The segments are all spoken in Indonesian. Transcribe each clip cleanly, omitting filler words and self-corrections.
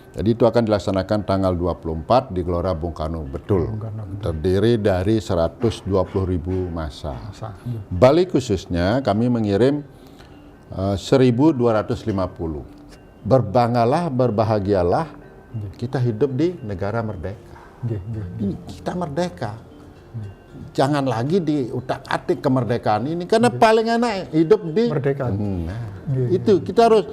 Jadi itu akan dilaksanakan tanggal 24 di Gelora Bung Karno. Betul. Terdiri dari 120.000 massa. Bali khususnya kami mengirim 1.250. Berbanggalah, berbahagialah, kita hidup di negara merdeka. Kita merdeka. Jangan lagi diutak-atik kemerdekaan ini, karena paling enak hidup di merdeka. Itu kita harus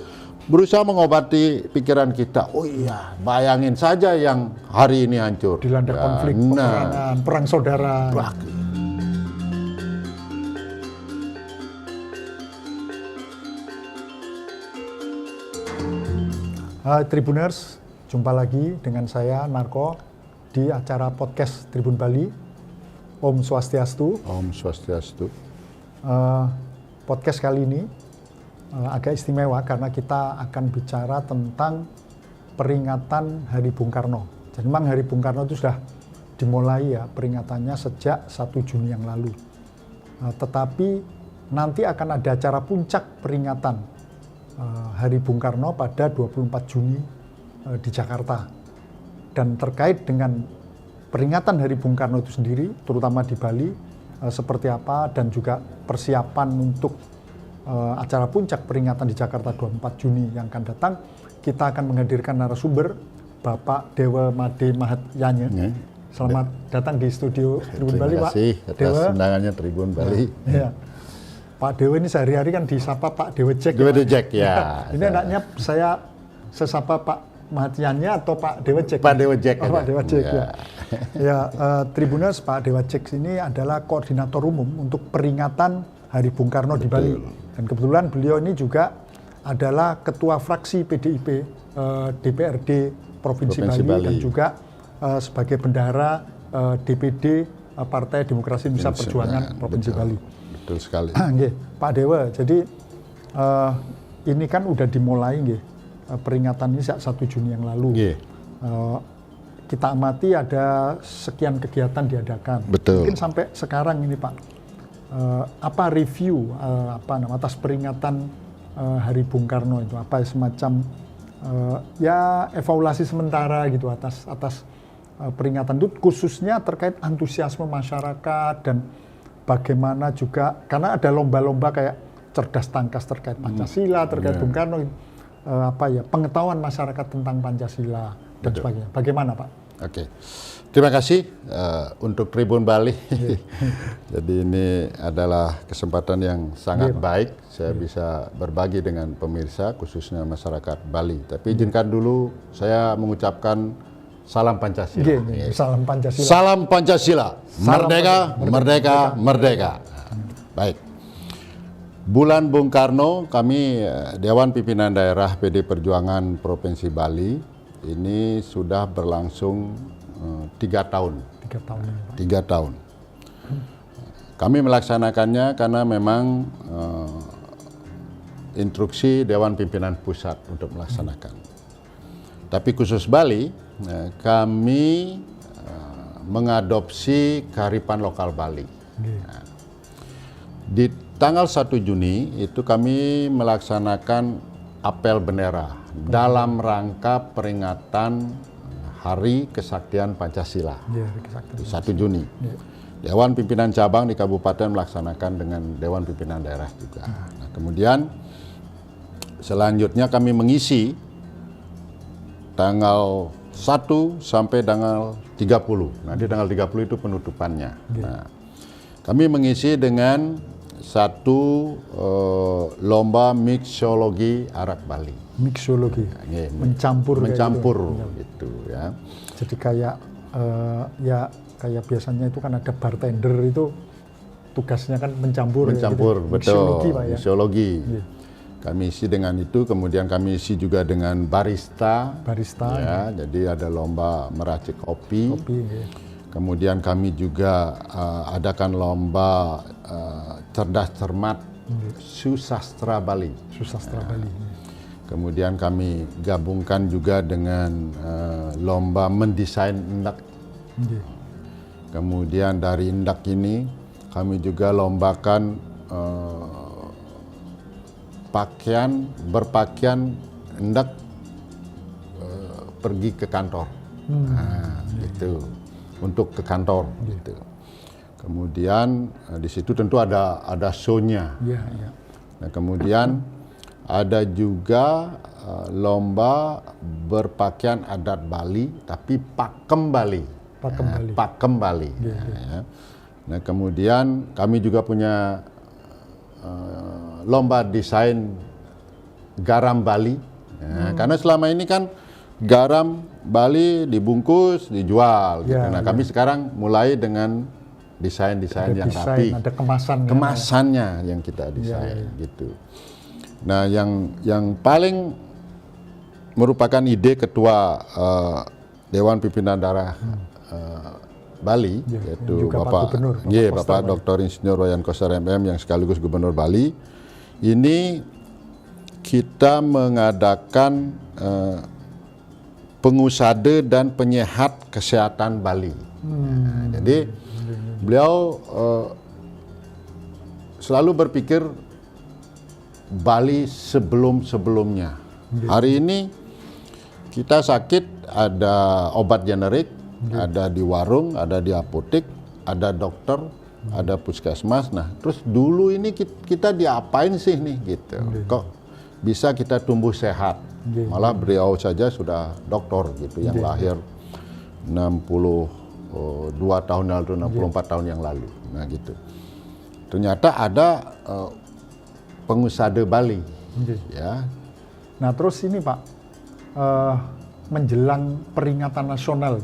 berusaha mengobati pikiran kita. Oh iya, bayangin saja yang hari ini hancur. Dilanda konflik, peperangan, perang saudara. Tribuners, jumpa lagi dengan saya Narko di acara podcast Tribun Bali. Om Swastiastu. Om Swastiastu. Podcast kali ini agak istimewa karena kita akan bicara tentang peringatan Hari Bung Karno. Jadi memang Hari Bung Karno itu sudah dimulai ya peringatannya sejak 1 Juni yang lalu. Tetapi nanti akan ada acara puncak peringatan Hari Bung Karno pada 24 Juni di Jakarta. Dan terkait dengan peringatan Hari Bung Karno itu sendiri, terutama di Bali, seperti apa dan juga persiapan untuk acara puncak peringatan di Jakarta 24 Juni yang akan datang, kita akan menghadirkan narasumber Bapak Dewa Made Mahatyanya. Selamat datang di studio Tribun Bali, Pak. Terima kasih atas undangannya Tribun Bali. Ya. Pak Dewa ini sehari-hari kan disapa Pak Dewa Jack. Dewa Jack, ya. Ini enaknya saya sesapa Pak Mahatyanya atau Pak Dewa Jack? Pak Dewa Jack. Pak Dewa Jack, ya. Ya, Tribuners, Pak Dewa Jack ini adalah koordinator umum untuk peringatan Hari Bung Karno di Bali. Dan kebetulan beliau ini juga adalah ketua fraksi PDIP DPRD Provinsi Bali dan juga sebagai bendahara DPD Partai Demokrasi Indonesia Perjuangan Provinsi Bali. Betul sekali. Pak Dewa, jadi ini kan udah dimulai peringatan ini sejak 1 Juni yang lalu. Kita amati ada sekian kegiatan diadakan. Betul. Mungkin sampai sekarang ini Pak, apa review atas peringatan Hari Bung Karno itu, apa semacam ya evaluasi sementara gitu atas peringatan itu, khususnya terkait antusiasme masyarakat dan bagaimana juga karena ada lomba-lomba kayak cerdas tangkas terkait Pancasila, terkait Bung Karno, pengetahuan masyarakat tentang Pancasila dan sebagainya. Bagaimana Pak? Oke. Terima kasih untuk Tribun Bali. Jadi ini adalah kesempatan yang sangat baik saya bisa berbagi dengan pemirsa, khususnya masyarakat Bali. Tapi izinkan dulu saya mengucapkan salam Pancasila. Salam Pancasila. Salam Pancasila. Merdeka, merdeka, merdeka. Baik. Bulan Bung Karno, kami Dewan Pimpinan Daerah PD Perjuangan Provinsi Bali ini sudah berlangsung 3 tahun. 3 tahun. Kami melaksanakannya karena memang instruksi Dewan Pimpinan Pusat untuk melaksanakan. Tapi khusus Bali, kami mengadopsi kearifan lokal Bali. Di tanggal 1 Juni itu kami melaksanakan apel bendera dalam rangka peringatan Hari Kesaktian Pancasila, 1 Juni. Dewan Pimpinan Cabang di Kabupaten melaksanakan dengan Dewan Pimpinan Daerah juga. Nah, kemudian selanjutnya kami mengisi tanggal 1 sampai tanggal 30. Nanti tanggal 30 itu penutupannya. Nah, kami mengisi dengan satu lomba mixologi arak Bali. Mixologi, mencampur gitu ya. Jadi kayak kayak biasanya itu kan ada bartender itu tugasnya kan mencampur gitu. Betul. Mixologi, Pak, ya? Mixologi. Kami isi dengan itu, kemudian kami isi juga dengan barista ya. Jadi ada lomba meracik kopi. Kemudian kami juga adakan lomba cerdas cermat susastra Bali. Bali. Kemudian kami gabungkan juga dengan lomba mendesain endak. Kemudian dari endak ini kami juga lombakan berpakaian endak pergi ke kantor. Nah, gitu. Untuk ke kantor gitu. Kemudian di situ tentu ada show-nya. Nah, kemudian ada juga lomba berpakaian adat Bali tapi pakem Bali. Pakem Bali. Ya. Nah, kemudian kami juga punya lomba desain garam Bali. Ya, karena selama ini kan garam Bali dibungkus, dijual gitu. Nah, kami sekarang mulai dengan desain-desain yang rapi. Ada kemasannya yang kita desain gitu. Nah, yang paling merupakan ide ketua Dewan Pimpinan Daerah Bali, yaitu Bapak Dr. Insinyur Wayan Koster MM yang sekaligus Gubernur Bali. Ini kita mengadakan pengusade dan penyehat kesehatan Bali. Nah, jadi beliau selalu berpikir Bali sebelum-sebelumnya. Hari ini kita sakit, ada obat generik, ada di warung, ada di apotek, ada dokter, ada puskesmas. Nah, terus dulu ini kita diapain sih nih gitu? Kok bisa kita tumbuh sehat? Malah beliau saja sudah doktor gitu, yang lahir 62 tahun lalu, 64 tahun yang lalu. Nah gitu. Ternyata ada pengusade Bali. Ya. Nah terus ini Pak, menjelang peringatan nasional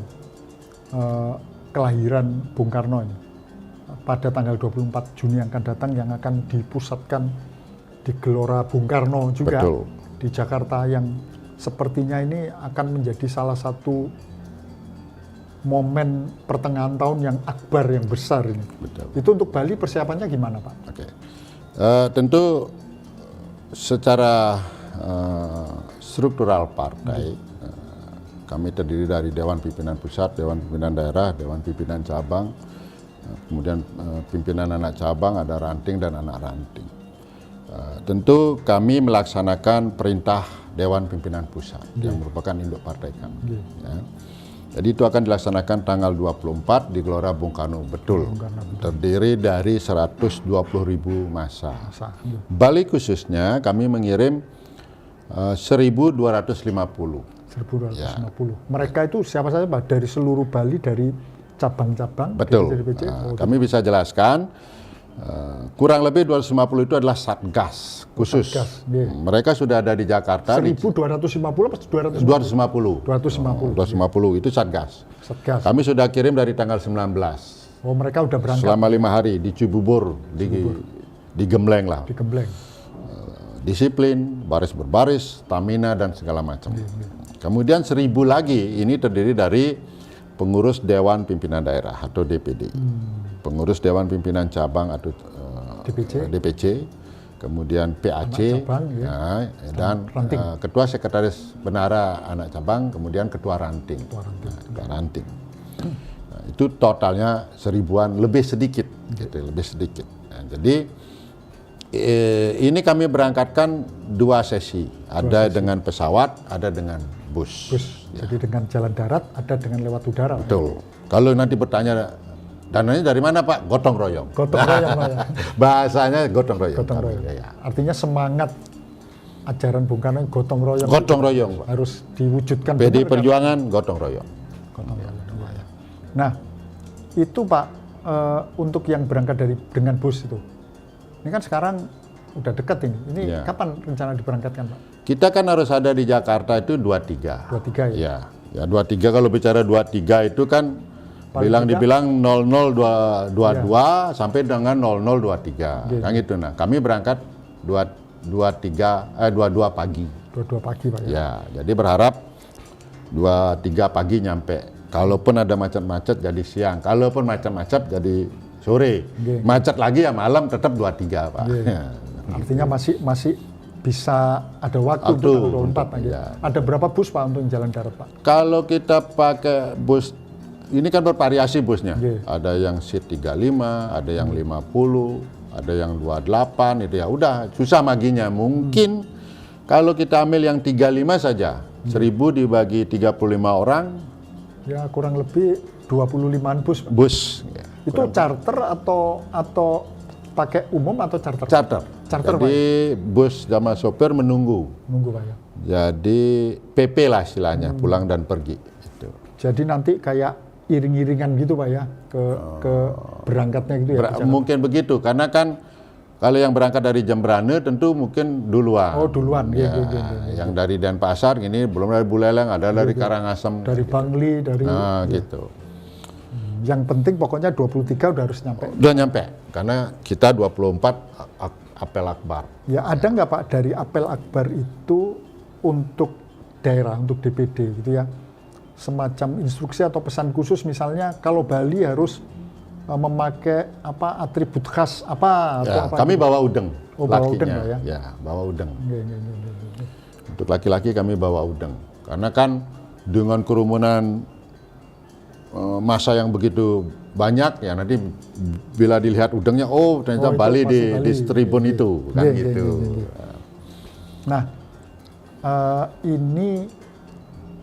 kelahiran Bung Karno ini, pada tanggal 24 Juni yang akan datang, yang akan dipusatkan di Gelora Bung Karno juga. Betul. Di Jakarta, yang sepertinya ini akan menjadi salah satu momen pertengahan tahun yang akbar, yang besar ini. Betul. Itu untuk Bali persiapannya gimana Pak? Oke. Tentu secara struktural partai, kami terdiri dari Dewan Pimpinan Pusat, Dewan Pimpinan Daerah, Dewan Pimpinan Cabang, kemudian pimpinan anak cabang, ada ranting dan anak ranting. Tentu kami melaksanakan perintah Dewan Pimpinan Pusat yang merupakan induk partai kami. Ya. Jadi itu akan dilaksanakan tanggal 24 di Gelora Bung Karno. Betul. Terdiri dari 120.000 massa. Bali khususnya kami mengirim 1.250. 1.250. Ya. Mereka itu siapa saja Pak? Dari seluruh Bali, dari cabang-cabang? Betul. Kami bisa jelaskan. Kurang lebih 250 itu adalah satgas khusus. Mereka sudah ada di Jakarta. 1.250 apa 250? 250 itu satgas. Kami sudah kirim dari tanggal 19. Oh, mereka udah berangkat. Selama 5 hari di Cibubur, di Gembleng lah. Di Gembleng. Disiplin, baris berbaris, stamina dan segala macam. Kemudian 1.000 lagi ini terdiri dari pengurus Dewan Pimpinan Daerah atau DPD. Pengurus Dewan Pimpinan Cabang atau DPC, kemudian PAC, cabang, dan Ketua Sekretaris Bendahara Anak Cabang, kemudian Ketua Ranting. Ketua Ranting. Nah, itu totalnya 1.000-an, lebih sedikit, gitu, lebih sedikit. Nah, jadi ini kami berangkatkan 2 sesi, ada dengan pesawat, ada dengan bus. Ya. Jadi dengan jalan darat, ada dengan lewat udara. Betul. Kalau nanti bertanya, dananya dari mana Pak? Gotong royong. Gotong royong Pak. Bahasanya gotong royong. Gotong royong. Ya. Artinya semangat ajaran Bung Karno gotong royong. Gotong royong Pak. Harus diwujudkan. PD Perjuangan gotong royong. Gotong royong. Ya. Nah itu Pak, untuk yang berangkat dengan bus itu, ini kan sekarang udah dekat ini. Ini kapan rencana diberangkatkan Pak? Kita kan harus ada di Jakarta itu 23. 23 ya? Ya 23, kalau bicara 23 itu kan dibilang 0022 sampai dengan 0023. Kan gitu. Nah, kami berangkat 22 pagi. 22 pagi Pak ya. Ya, jadi berharap 23 pagi nyampe. Kalaupun ada macet-macet jadi siang. Kalaupun macet-macet jadi sore. Macet lagi ya malam tetap 23 Pak. Artinya masih bisa ada waktu untuk 24 Pak. Ya. Ada berapa bus Pak untuk jalan darat Pak? Kalau kita pakai bus, ini kan bervariasi busnya. Ada yang seat 35, ada yang 50, ada yang 28, itu ya udah susah maginya. Mungkin kalau kita ambil yang 35 saja, 1.000 dibagi 35 orang. Ya kurang lebih 25-an bus. Pak. Bus. Ya, Itu charter atau pakai umum atau charter? Charter. Charter, Jadi bus sama sopir menunggu. Nunggu Pak ya. Jadi PP lah istilahnya, pulang dan pergi. Gitu. Jadi nanti kayak iring-iringan gitu Pak ya ke berangkatnya gitu ya? Mungkin begitu, karena kan kalau yang berangkat dari Jembrane tentu mungkin duluan. Oh duluan, ya. Yang dari Denpasar ini belum dari Buleleng, ada dari Karangasem. Dari Bangli, dari... gitu. Yang penting pokoknya 23 udah harus nyampe. Udah nyampe, karena kita 24 apel akbar. Ya ada nggak Pak dari apel akbar itu untuk daerah, untuk DPD gitu ya? Semacam instruksi atau pesan khusus misalnya kalau Bali harus memakai apa atribut khas apa atau Ya, apa kami gitu. bawa udeng. Bawa udeng Pak ya? Ya, bawa udeng. Iya. Untuk laki-laki kami bawa udeng. Karena kan dengan kerumunan masa yang begitu banyak ya nanti bila dilihat udengnya ternyata Bali di Tribun itu kan gitu. Nah ini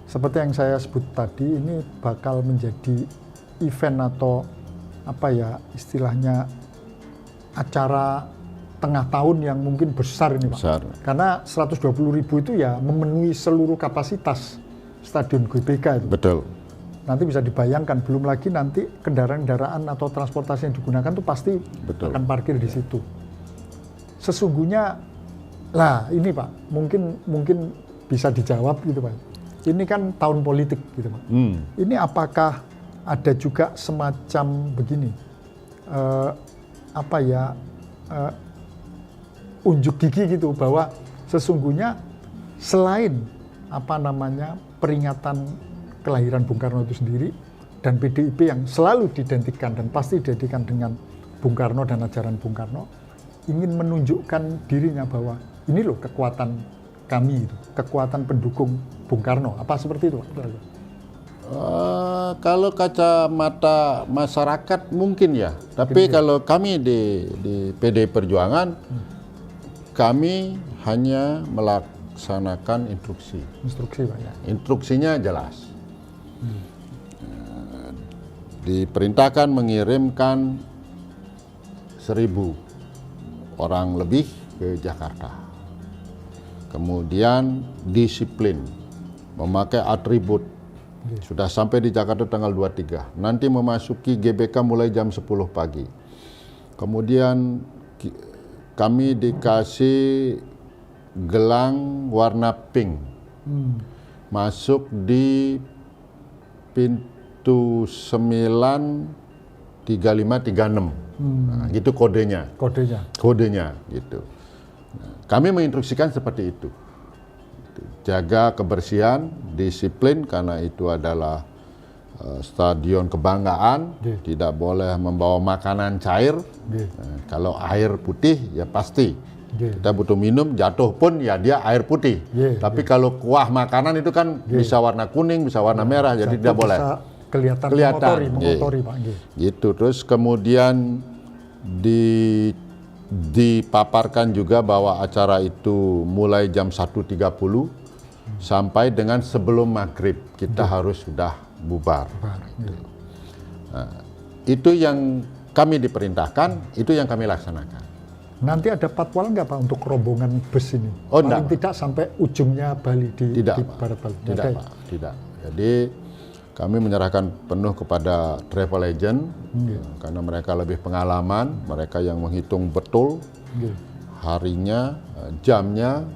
seperti yang saya sebut tadi ini bakal menjadi event atau apa ya istilahnya acara tengah tahun yang mungkin besar ini Pak. Besar. Karena 120.000 itu ya memenuhi seluruh kapasitas Stadion GBK itu. Betul. Nanti bisa dibayangkan, belum lagi nanti kendaraan-kendaraan atau transportasi yang digunakan tuh pasti akan parkir di situ. Sesungguhnya, lah ini Pak, mungkin bisa dijawab gitu Pak. Ini kan tahun politik gitu Pak. Ini apakah ada juga semacam begini, unjuk gigi gitu bahwa sesungguhnya selain peringatan kelahiran Bung Karno itu sendiri dan PDIP yang selalu didentikan dan pasti didentikan dengan Bung Karno dan ajaran Bung Karno ingin menunjukkan dirinya bahwa ini loh kekuatan kami, kekuatan pendukung Bung Karno. Apa seperti itu Pak? Kalau kacamata masyarakat mungkin ya, tapi kalau kami di PD Perjuangan kami hanya melaksanakan instruksi. Instruksi Pak ya. Instruksinya jelas. Diperintahkan mengirimkan 1.000 orang lebih ke Jakarta. Kemudian disiplin, memakai atribut. Sudah sampai di Jakarta tanggal 23. Nanti memasuki GBK mulai jam 10 pagi. Kemudian kami dikasih gelang warna pink. Masuk di pintu 9 35 36. Nah, gitu kodenya. Kodenya gitu. Nah, kami menginstruksikan seperti itu. Jaga kebersihan, disiplin karena itu adalah stadion kebanggaan, tidak boleh membawa makanan cair. Nah, kalau air putih ya pasti. Kita butuh minum, jatuh pun ya dia air putih. Tapi kalau kuah makanan itu kan bisa warna kuning, bisa warna merah, jadi tidak boleh. Kelihatan. Mengotori Pak. Gitu. Terus kemudian dipaparkan juga bahwa acara itu mulai jam 1.30 sampai dengan sebelum maghrib kita harus sudah bubar. Nah, itu yang kami diperintahkan, itu yang kami laksanakan. Nanti ada patwal nggak Pak untuk rombongan bus ini? Paling tidak sampai ujungnya Bali di barat Bali. Tidak Pak, tidak. Jadi kami menyerahkan penuh kepada travel agent karena mereka lebih pengalaman, mereka yang menghitung betul harinya, jamnya,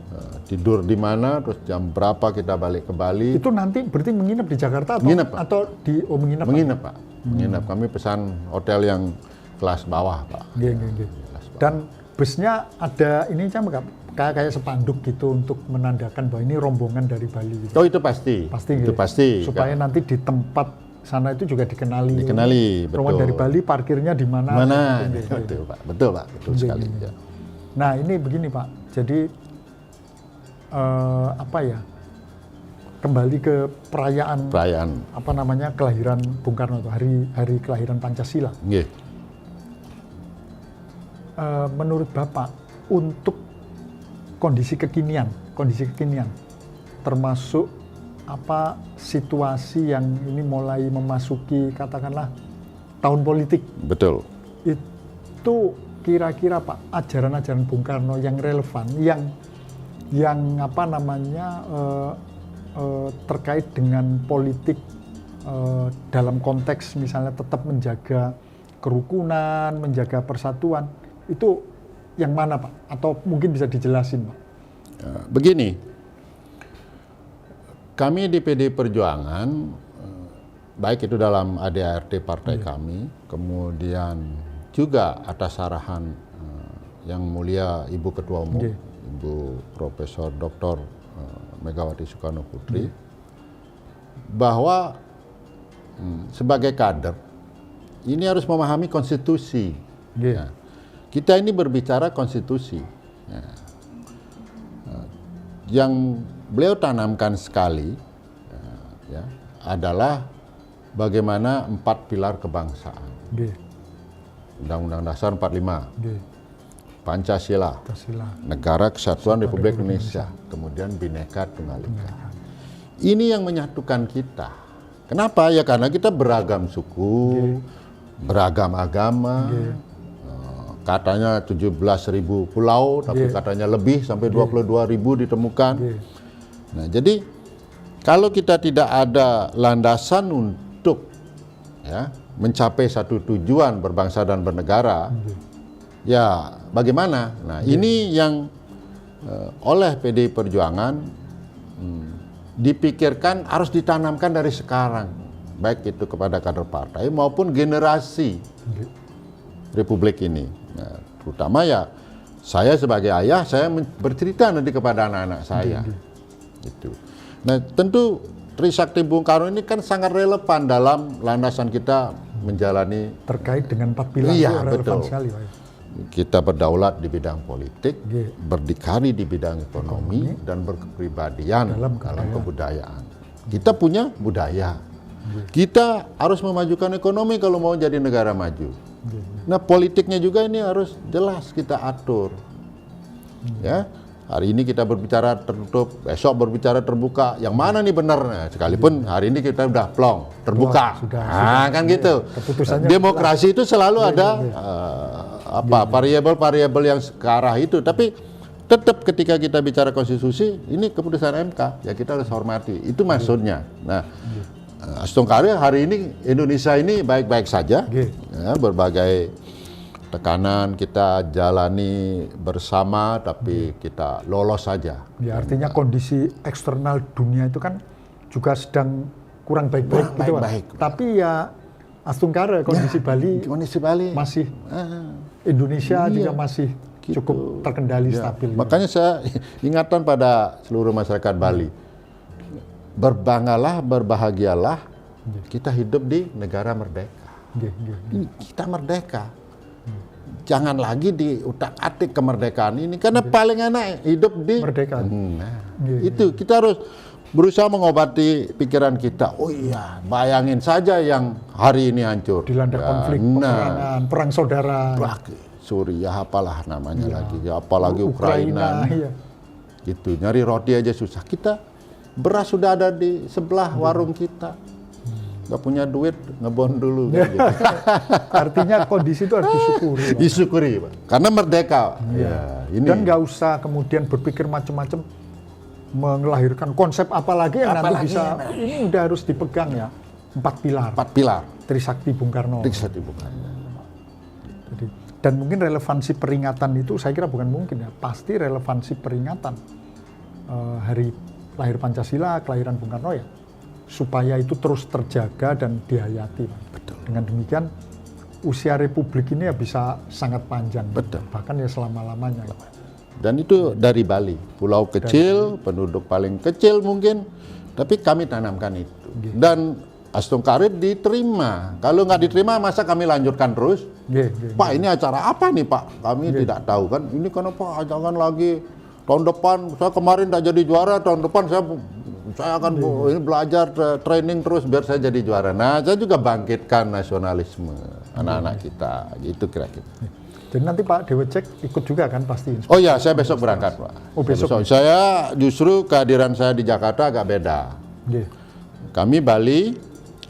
tidur di mana, terus jam berapa kita balik ke Bali. Itu nanti berarti menginap di Jakarta atau menginap? Menginap Pak. Menginap. Kami pesan hotel yang kelas bawah Pak. Dan busnya ada ini kayak spanduk gitu untuk menandakan bahwa ini rombongan dari Bali. Gitu. Oh itu pasti. Itu pasti. Supaya nanti di tempat sana itu juga dikenali. Betul. Rombongan dari Bali parkirnya di mana? Betul Pak. Betul sekali. Ya. Nah ini begini Pak. Jadi kembali ke perayaan kelahiran Bung Karno itu hari kelahiran Pancasila. Menurut Bapak untuk kondisi kekinian termasuk situasi yang ini mulai memasuki katakanlah tahun politik. Betul. Itu kira-kira Pak, ajaran-ajaran Bung Karno yang relevan, yang terkait dengan politik dalam konteks misalnya tetap menjaga kerukunan, menjaga persatuan, itu yang mana Pak? Atau mungkin bisa dijelasin Pak? Begini, kami di PD Perjuangan, baik itu dalam ADART partai kami, kemudian juga atas arahan yang mulia Ibu Ketua Umum, Ibu Profesor Dr. Megawati Soekarno Putri, bahwa sebagai kader ini harus memahami konstitusi. Ya. Kita ini berbicara konstitusi. Ya. Yang beliau tanamkan sekali ya, adalah bagaimana 4 pilar kebangsaan. Undang-Undang Dasar 45, Pancasila, Negara Kesatuan Republik Indonesia, kemudian Bhinneka Tunggal Ika. Ini yang menyatukan kita. Kenapa? Ya karena kita beragam suku, beragam agama, katanya 17.000 pulau, tapi katanya lebih sampai 22.000 ditemukan. Nah, jadi kalau kita tidak ada landasan untuk ya mencapai satu tujuan berbangsa dan bernegara, ya bagaimana? Nah, ini yang oleh PDI Perjuangan dipikirkan harus ditanamkan dari sekarang, baik itu kepada kader partai maupun generasi Republik ini. Nah, terutama ya saya sebagai ayah, saya bercerita nanti kepada anak-anak saya. Gitu. Nah, tentu Trisakti Bung Karno ini kan sangat relevan dalam landasan kita menjalani terkait dengan 4 pilar. Iya, relevan betul. Sekali, Pak. Kita berdaulat di bidang politik, berdikari di bidang ekonomi, dan berkepribadian dalam kebudayaan. Kita punya budaya. Kita harus memajukan ekonomi kalau mau jadi negara maju. Nah, politiknya juga ini harus jelas kita atur. Ya, hari ini kita berbicara tertutup, besok berbicara terbuka. Yang mana nih benar? Nah, sekalipun hari ini kita udah plong, terbuka. Sudah, kan gitu. Demokrasi itu selalu ada variabel-variabel yang ke arah itu. Tapi tetap ketika kita bicara konstitusi, ini keputusan MK, ya kita harus hormati. Itu maksudnya. Nah, Astungkari hari ini Indonesia ini baik-baik saja, ya, berbagai tekanan kita jalani bersama, tapi kita lolos saja. Ya, artinya kondisi eksternal dunia itu kan juga sedang kurang baik-baik gitu, baik. Tapi ya Astungkari kondisi Bali masih Indonesia juga masih cukup terkendali stabil. Makanya saya ingatan pada seluruh masyarakat Bali. Berbanggalah, berbahagialah, kita hidup di negara merdeka. Kita merdeka. Jangan lagi diutak-atik kemerdekaan ini, karena paling enak hidup di merdeka. Itu kita harus berusaha mengobati pikiran kita. Oh iya, bayangin saja yang hari ini hancur. Dilanda konflik, peperangan, perang saudara. Suriah apalah namanya lagi, apalagi Ukraina. Gitu, nyari roti aja susah. Kita beras sudah ada di sebelah warung kita, nggak punya duit, ngebon dulu. Gitu. Artinya kondisi itu harus disyukuri. Disyukuri, Pak. Karena merdeka. Ya, ini. Dan nggak usah kemudian berpikir macam-macam, melahirkan konsep apalagi yang nanti bisa. Ini udah harus dipegang ya, 4 pilar. 4 pilar. Trisakti Bung Karno. Trisakti Bung Karno. Jadi, dan mungkin relevansi peringatan itu, saya kira bukan mungkin ya, pasti relevansi peringatan hari lahir Pancasila, kelahiran Bung Karno ya, supaya itu terus terjaga dan dihayati. Betul. Dengan demikian usia Republik ini ya bisa sangat panjang. Betul. Bahkan ya selama-lamanya. Dan itu dari Bali, pulau kecil, penduduk paling kecil mungkin, tapi kami tanamkan itu. Dan Astungkari diterima. Kalau nggak diterima, masa kami lanjutkan terus? Pak, ini acara apa nih Pak? Kami tidak tahu kan. Ini kenapa jangan lagi tahun depan, saya kemarin tidak jadi juara, tahun depan saya akan ini belajar training terus biar saya jadi juara. Nah, saya juga bangkitkan nasionalisme anak-anak kita, gitu kira-kira. Jadi nanti Pak Dewecek ikut juga kan pasti? Oh ya, saya besok berangkat Pak. Oh besok? Saya justru kehadiran saya di Jakarta agak beda. Nggih. Kami Bali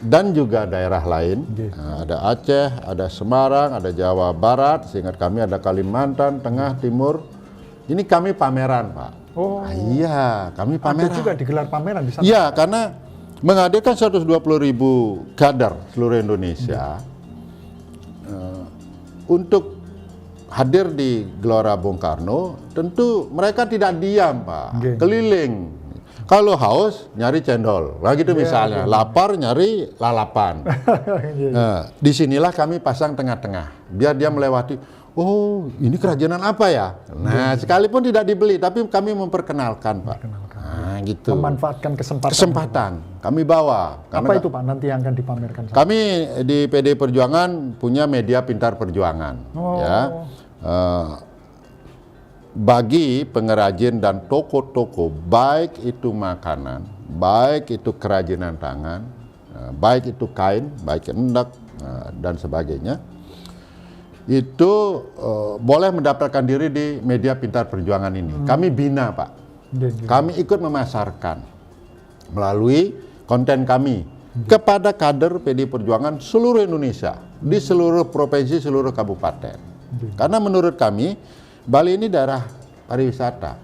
dan juga daerah lain. Nggih. Ada Aceh, ada Semarang, ada Jawa Barat, seingat kami ada Kalimantan, Tengah, Timur. Ini kami pameran, Pak. Oh. Iya, kami pameran. Ada juga digelar pameran di sana. Iya, karena menghadirkan 120.000 kader seluruh Indonesia untuk hadir di Gelora Bung Karno, tentu mereka tidak diam, Pak. Nggih. Keliling. Kalau haus, nyari cendol. Nah gitu misalnya. Lapar, nyari lalapan. Nah, disinilah kami pasang tengah-tengah. Biar dia melewati, oh ini kerajinan apa ya? Nah, sekalipun tidak dibeli, tapi kami memperkenalkan, Pak. Nah, gitu. Memanfaatkan kesempatan. Kesempatan. Kami bawa. Apa itu, Pak, nanti yang akan dipamerkan? Kami di PD Perjuangan punya media Pintar Perjuangan. Oh. Ya. Bagi pengrajin dan toko-toko, baik itu makanan, baik itu kerajinan tangan, baik itu kain, baik endak, dan sebagainya, itu boleh mendaftarkan diri di media Pintar Perjuangan ini. Kami bina, Pak. Kami ikut memasarkan melalui konten kami kepada kader PD Perjuangan seluruh Indonesia, di seluruh provinsi, seluruh kabupaten. Karena menurut kami, Bali ini daerah pariwisata.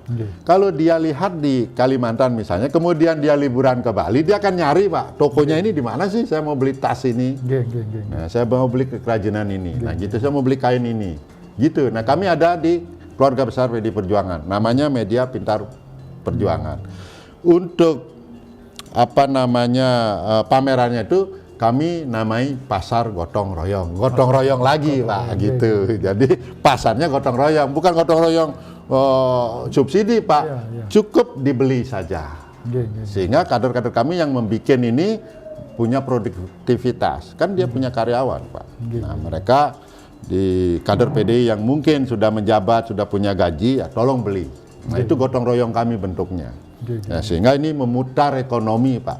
Kalau dia lihat di Kalimantan misalnya, kemudian dia liburan ke Bali, dia akan nyari, Pak, tokonya ini di mana sih? Saya mau beli tas ini. Nah, saya mau beli kerajinan ini. Nah, gitu, saya mau beli kain ini. Gitu. Nah, kami ada di keluarga besar PD Perjuangan. Namanya Media Pintar Perjuangan. Untuk pamerannya itu kami namai pasar gotong royong lagi, Pak, gitu. Jadi pasarnya gotong royong, bukan gotong royong subsidi, Pak. Cukup dibeli saja. Sehingga kader-kader kami yang membuat ini punya produktivitas, kan dia punya karyawan, Pak. Nah, mereka di kader PD yang mungkin sudah menjabat, sudah punya gaji, ya tolong beli. Nah, itu gotong royong kami bentuknya. Nah, sehingga ini memutar ekonomi, Pak.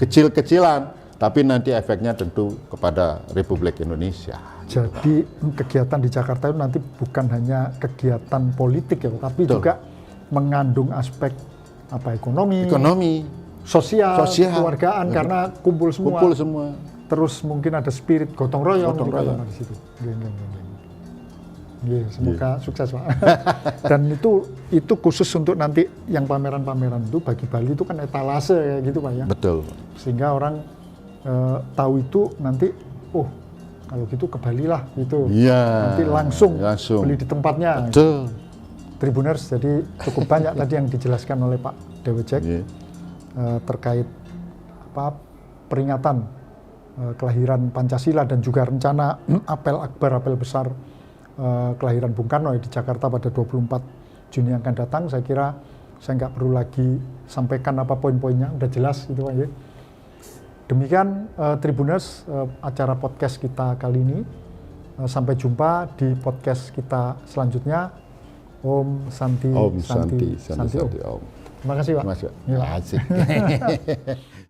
Kecil-kecilan, tapi nanti efeknya tentu kepada Republik Indonesia. Jadi kegiatan di Jakarta itu nanti bukan hanya kegiatan politik ya, tapi juga mengandung aspek ekonomi, sosial, kekeluargaan, karena kumpul semua. Terus mungkin ada spirit gotong royong di situ. Semoga sukses, Pak. Dan itu khusus untuk nanti yang pameran-pameran itu bagi Bali itu kan etalase kayak gitu, Pak, ya. Betul. Sehingga orang tahu itu nanti, kalau gitu ke Bali lah gitu. Iya. Nanti langsung beli di tempatnya. Betul. Tribuners, jadi cukup banyak tadi yang dijelaskan oleh Pak Dewejek terkait peringatan kelahiran Pancasila dan juga rencana apel akbar, apel besar kelahiran Bung Karno di Jakarta pada 24 Juni yang akan datang. Saya kira saya nggak perlu lagi sampaikan apa poin-poinnya, udah jelas gitu, Pak. Demikian Tribuners, acara podcast kita kali ini. Sampai jumpa di podcast kita selanjutnya. Om Santi, Om Santi, Santi, Om. Om. Terima kasih, Pak. Terima kasih. Asik.